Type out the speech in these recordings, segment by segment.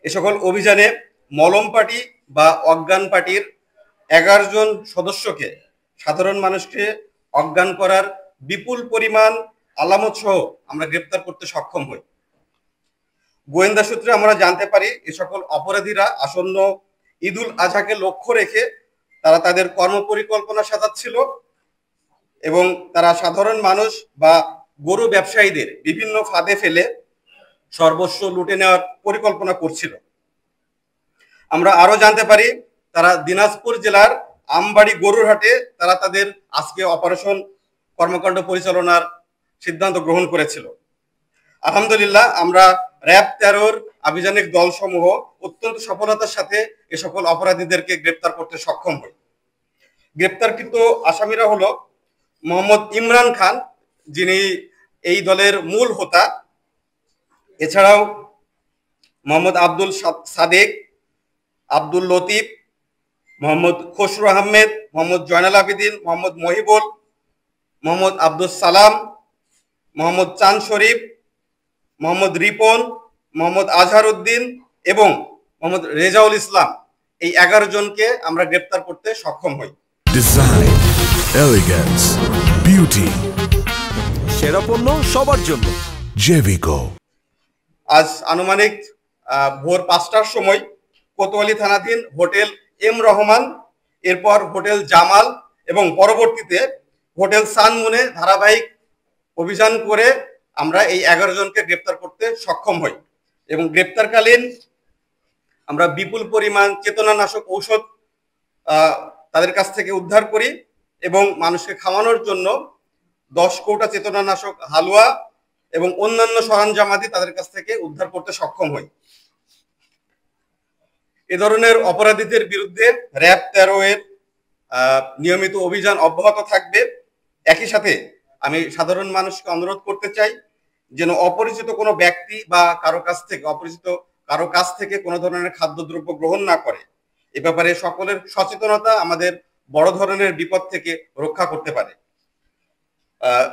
এ সকল অভিযানে মলম পার্টি বা অজ্ঞান পার্টির 11 জন সদস্যকে সাধারণ মানুষকে অজ্ঞান করার বিপুল পরিমাণ আলামত সহ আমরা গ্রেপ্তার করতে সক্ষম হই। গোয়েন্দা সূত্রে আমরা জানতে পারি এ সকল অপরাধীরা আসন্ন ঈদুল আজহাকে লক্ষ্য রেখে তারা তাদের কর্মপরিকল্পনা সাজাচ্ছিল এবং তারা সাধারণ মানুষ বা গরু ব্যবসায়ীদের বিভিন্ন ফাঁদে ফেলে সর্বস্ব লুটে নেওয়ার পরিকল্পনা করছিল। আমরা আরো জানতে পারি তারা দিনাজপুর জেলার আমবাড়ি গরুর হাটে তারা তাদের আজকে অপারেশন কর্মকাণ্ড পরিচালনার সিদ্ধান্ত গ্রহণ করেছিল। আলহামদুলিল্লাহ আমরা র্যাব 13-র আভিযানিক দলসমূহ অত্যন্ত সফলতার সাথে এ সকল অপরাধীদেরকে গ্রেপ্তার করতে সক্ষম হই। গ্রেপ্তারকৃত আসামিরা হলো মোহাম্মদ ইমরান খান, যিনি এই দলের মূল হোতা, এছাড়াও মোহাম্মদ আব্দুল সাদেক, আব্দুল লতিফ, মোহাম্মদ খসরু আহমেদ, মোহাম্মদ জয়নাল আবেদিন, মোহাম্মদ মহিবুল, মোহাম্মদ আব্দুল সালাম, মোহাম্মদ চাঁদ শরীফ, মোহাম্মদ রিপন, মোহাম্মদ আজহার উদ্দিন এবং মোহাম্মদ রেজাউল ইসলাম, এই 11 জনকে আমরা গ্রেপ্তার করতে সক্ষম হই। ডিজাইন, এলিগেন্স, বিউটি, সেরা পণ্য সবার জন্য জেভিকো। আজ আনুমানিক ভোর 5টার সময় কোতোয়ালি থানাধীন হোটেল এম রহমান, এরপর হোটেল জামাল এবং পরবর্তীতে হোটেল সানমুনে ধারাবাহিক অভিযান করে আমরা এই 11 জনকে গ্রেপ্তার করতে সক্ষম হই এবং গ্রেপ্তারকালীন আমরা বিপুল পরিমাণ চেতনানাশক ঔষধ তাদের কাছ থেকে উদ্ধার করি এবং মানুষকে খাওয়ানোর জন্য 10 কৌটা চেতনানাশক হালুয়া এবং অন্যান্য সরঞ্জামাদি তাদের কাছ থেকে উদ্ধার করতে সক্ষম হই। এ ধরনের অপরাধীদের বিরুদ্ধে র্যাব 13-এর নিয়মিত অভিযান অব্যাহত থাকবে। একই সাথে আমি সাধারণ মানুষকে অনুরোধ করতে চাই যেন অপরিচিত কোনো ব্যক্তি বা অপরিচিত কারো কাছ থেকে কোনো ধরনের খাদ্যদ্রব্য গ্রহণ না করে। এ ব্যাপারে সকলের সচেতনতা আমাদের বড় ধরনের বিপদ থেকে রক্ষা করতে পারে।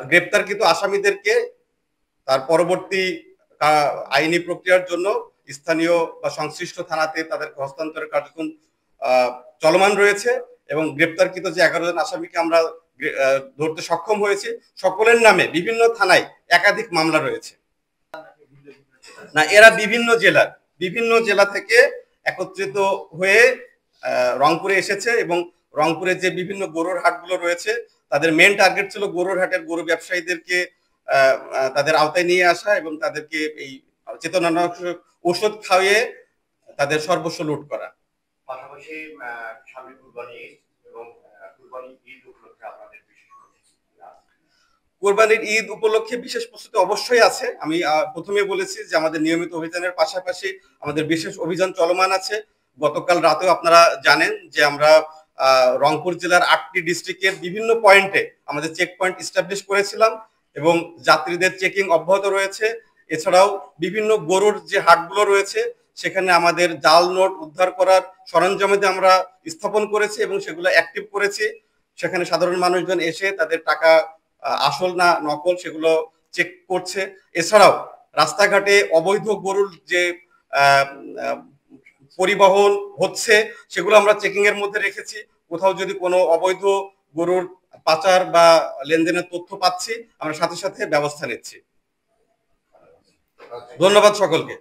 গ্রেপ্তারকৃত আসামিদেরকে তার পরবর্তী আইনি প্রক্রিয়ার জন্য স্থানীয় বা সংশ্লিষ্ট থানাতে তাদের হস্তান্তরের কার্যক্রম চলমান রয়েছে এবং গ্রেপ্তারকৃত যে 11 জন আসামিকে আমরা ধরতে সক্ষম হয়েছি, সকলের নামে বিভিন্ন থানায় একাধিক মামলা রয়েছে। না, এরা বিভিন্ন জেলা থেকে একত্রিত হয়ে রংপুরে এসেছে এবং রংপুরে যে বিভিন্ন গরুর হাটগুলো রয়েছে তাদের মেন টার্গেট ছিল গরুর হাটের গরু ব্যবসায়ীদেরকে তাদের আওতায় নিয়ে আসা এবং তাদেরকে এই চেতনানাশক ঔষধ খাইয়ে তাদের সর্বস্ব লুট করা। পাশাপাশি সামনে কুরবানি এবং কুরবানি ঈদ উপলক্ষে আপনাদের কোরবানির ঈদ উপলক্ষে বিশেষ প্রস্তুতি অবশ্যই আছে। আমি প্রথমে বলেছি যে আমাদের নিয়মিত অভিযানের পাশাপাশি আমাদের বিশেষ অভিযান চলমান আছে। গতকাল রাতেও আপনারা জানেন যে আমরা রংপুর জেলার 8টি ডিস্ট্রিক্টের বিভিন্ন পয়েন্টে আমাদের চেক পয়েন্ট এস্টাবলিশ করেছিলাম এবং যাত্রীদের চেকিং অব্যাহত রয়েছে। এছাড়াও বিভিন্ন গরুর যে হাটগুলো রয়েছে সেখানে আমাদের জাল নোট উদ্ধার করার সরঞ্জামাদি আমরা স্থাপন করেছি এবং সেগুলো অ্যাক্টিভ করেছি। সেখানে সাধারণ মানুষজন এসে তাদের টাকা আসল না নকল সেগুলো চেক করছে। এছাড়াও রাস্তাঘাটে অবৈধ গরুর যে পরিবহন হচ্ছে সেগুলো আমরা চেকিং এর মধ্যে রেখেছি। কোথাও যদি কোনো অবৈধ গরুর পাচার বা লেনদেনের তথ্য পাচ্ছি আমরা সাথে সাথে ব্যবস্থা নিচ্ছি। ধন্যবাদ সকলকে।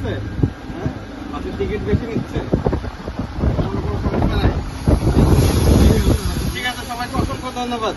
আছে? হ্যাঁ? বাসের টিকিট বেশি নিচ্ছে? অন্য কোনো সমস্যা নাই? ঠিক আছে, সবাইকে অসংখ্য ধন্যবাদ।